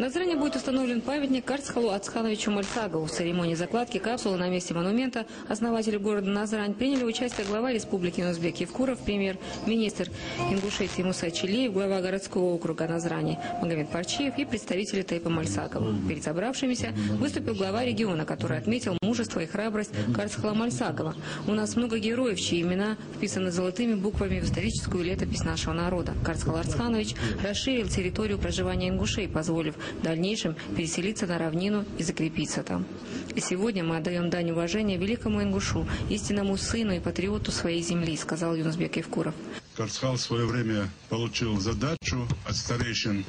На Назране будет установлен памятник Карцхалу Арцхановичу Мальсагову. В церемонии закладки капсулы на месте монумента основателю города Назрань приняли участие глава Республики Узбек Евкуров, премьер-министр Ингушетии Муса Чилиев, глава городского округа Назрани Магомед Парчиев и представители Тайпа Мальсагова. Перед собравшимися выступил глава региона, который отметил мужество и храбрость Карцхала Мальсагова. У нас много героев, чьи имена вписаны золотыми буквами в историческую летопись нашего народа. Карцхал Арцханович расширил территорию проживания ингушей, позволив в дальнейшем переселиться на равнину и закрепиться там. И сегодня мы отдаем дань уважения великому ингушу, истинному сыну и патриоту своей земли, сказал Юнусбек Евкуров. Карцхал в свое время получил задачу от старейшин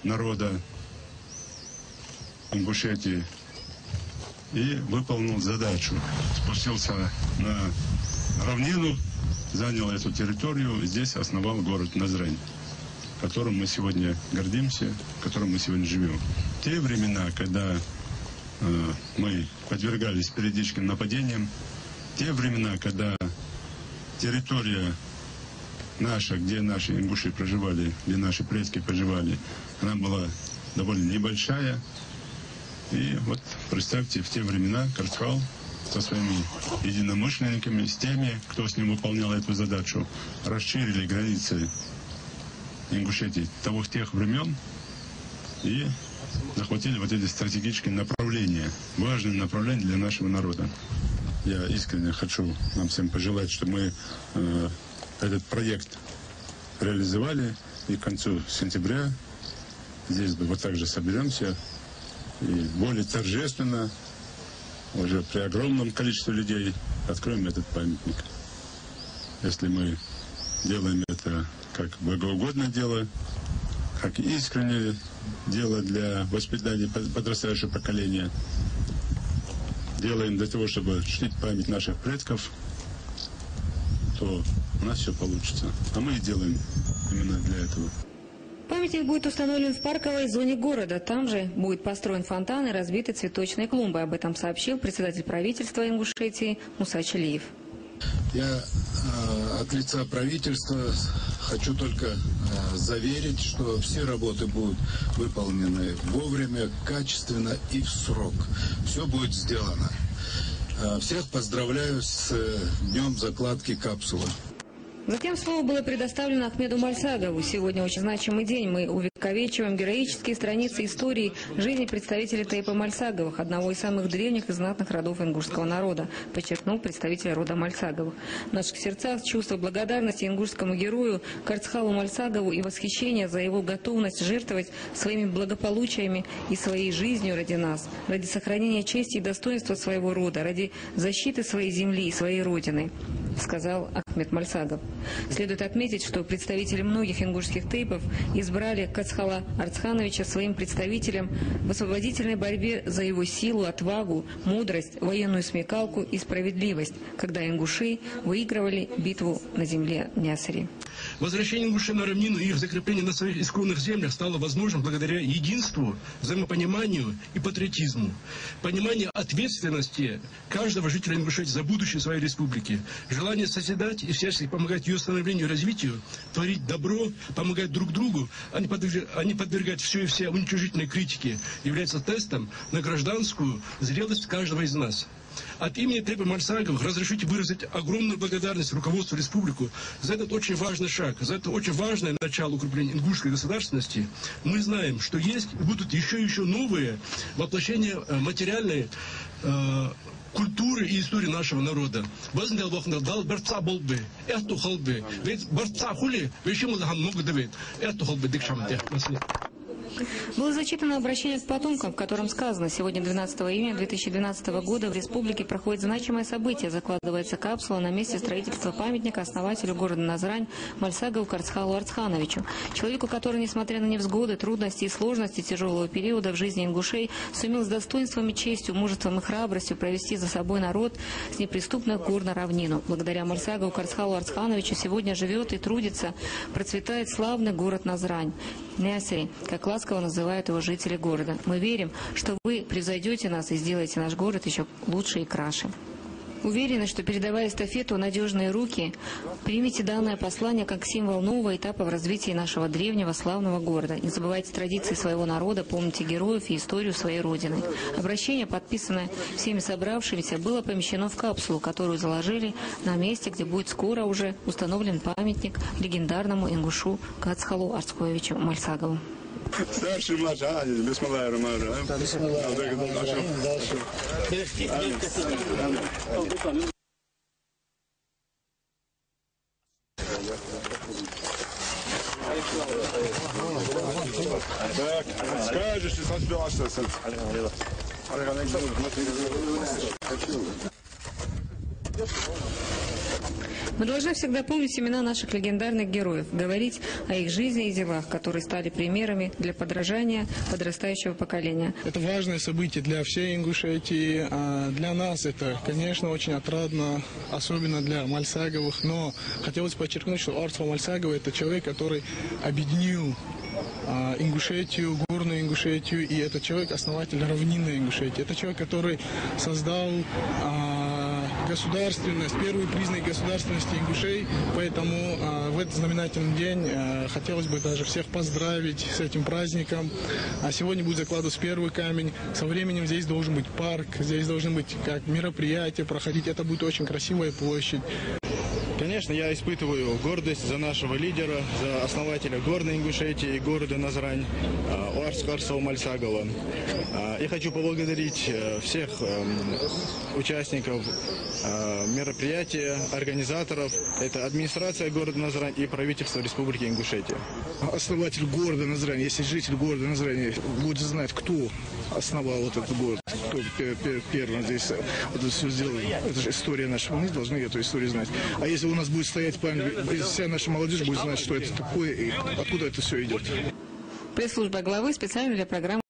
народа Ингушетии и выполнил задачу. Спустился на равнину, занял эту территорию и здесь основал город Назрань, которым мы сегодня гордимся, в котором мы сегодня живем. В те времена, когда мы подвергались периодическим нападениям, те времена, когда территория наша, где наши ингуши проживали, где наши предки проживали, она была довольно небольшая. И вот представьте, в те времена Карцхал со своими единомышленниками, с теми, кто с ним выполнял эту задачу, расширили границы Ингушетии тех времен и захватили вот эти стратегические направления, важные направления для нашего народа. Я искренне хочу нам всем пожелать, чтобы мы этот проект реализовали и к концу сентября здесь вот так же соберемся и более торжественно, уже при огромном количестве людей, откроем этот памятник. Если мы делаем это как благоугодное дело, как искреннее дело для воспитания подрастающего поколения. Делаем для того, чтобы чтить память наших предков, то у нас все получится. А мы и делаем именно для этого. Памятник будет установлен в парковой зоне города. Там же будет построен фонтан и разбиты цветочные клумбы. Об этом сообщил председатель правительства Ингушетии Муса Чилиев. Я от лица правительства хочу только заверить, что все работы будут выполнены вовремя, качественно и в срок. Все будет сделано. Всех поздравляю с днем закладки капсулы. Затем слово было предоставлено Ахмеду Мальсагову. Сегодня очень значимый день. Мы увековечиваем героические страницы истории жизни представителей Тайпа Мальсаговых, одного из самых древних и знатных родов ингушского народа, подчеркнул представитель рода Мальсаговых. В наших сердцах чувство благодарности ингушскому герою Карцхалу Мальсагову и восхищение за его готовность жертвовать своими благополучиями и своей жизнью ради нас, ради сохранения чести и достоинства своего рода, ради защиты своей земли и своей родины, сказал Ахмед Мальсагов. Следует отметить, что представители многих ингушских тейпов избрали Карцхала Арцхановича своим представителем в освободительной борьбе за его силу, отвагу, мудрость, военную смекалку и справедливость, когда ингуши выигрывали битву на земле Нясари. Возвращение ингушей на равнину и их закрепление на своих исконных землях стало возможным благодаря единству, взаимопониманию и патриотизму. Пониманию ответственности каждого жителя Ингушетии за будущее своей республики. Желание созидать и всячески помогать ее становлению и развитию, творить добро, помогать друг другу, а не подвергать все и все уничижительной критике, является тестом на гражданскую зрелость каждого из нас. От имени Тайпа Мальсаговых разрешите выразить огромную благодарность руководству республику за этот очень важный шаг, за это очень важное начало укрепления ингушской государственности. Мы знаем, что есть и будут еще новые воплощения материальной культуры и истории нашего народа. Было зачитано обращение к потомкам, в котором сказано: сегодня, 12 июня 2012 года, в республике проходит значимое событие. Закладывается капсула на месте строительства памятника основателю города Назрань Мальсагову Карцхалу Арцхановичу. Человеку, который, несмотря на невзгоды, трудности и сложности тяжелого периода в жизни ингушей, сумел с достоинством и честью, мужеством и храбростью провести за собой народ с неприступных гор на равнину. Благодаря Мальсагову Карцхалу Арцхановичу сегодня живет и трудится, процветает славный город Назрань, Нясари, как ласково называют его жители города. Мы верим, что вы превзойдете нас и сделаете наш город еще лучше и краше. Уверены, что, передавая эстафету в надежные руки, примите данное послание как символ нового этапа в развитии нашего древнего славного города. Не забывайте традиции своего народа, помните героев и историю своей Родины. Обращение, подписанное всеми собравшимися, было помещено в капсулу, которую заложили на месте, где будет скоро уже установлен памятник легендарному ингушу Кацхалу Арцхоевичу Мальсагову. Старший, младший, бисмиллахир-рахманир-рахим. Так, скажешь, и соспелся. Мы должны всегда помнить имена наших легендарных героев, говорить о их жизни и делах, которые стали примерами для подражания подрастающего поколения. Это важное событие для всей Ингушетии. Для нас это, конечно, очень отрадно, особенно для Мальсаговых. Но хотелось подчеркнуть, что Арцхал Мальсагов – это человек, который объединил Ингушетию, горную Ингушетию, и это человек-основатель равнинной Ингушетии. Это человек, который создал государственность, первый признак государственности ингушей, поэтому в этот знаменательный день хотелось бы даже всех поздравить с этим праздником. Сегодня будет закладываться первый камень, со временем здесь должен быть парк, здесь должны быть как мероприятия проходить, это будет очень красивая площадь. Конечно, я испытываю гордость за нашего лидера, за основателя горной Ингушетии и города Назрань, Арцхала Мальсагова. Я хочу поблагодарить всех участников мероприятия, организаторов. Это администрация города Назрань и правительство Республики Ингушетия. Основатель города Назрань, если житель города Назрань будет знать, кто основал вот этот город, кто первым здесь это все сделал, это же история наша, мы должны эту историю знать. А если у нас будет стоять память, вся наша молодежь будет знать, что это такое и откуда это все идет. Пресс-служба главы специально для программы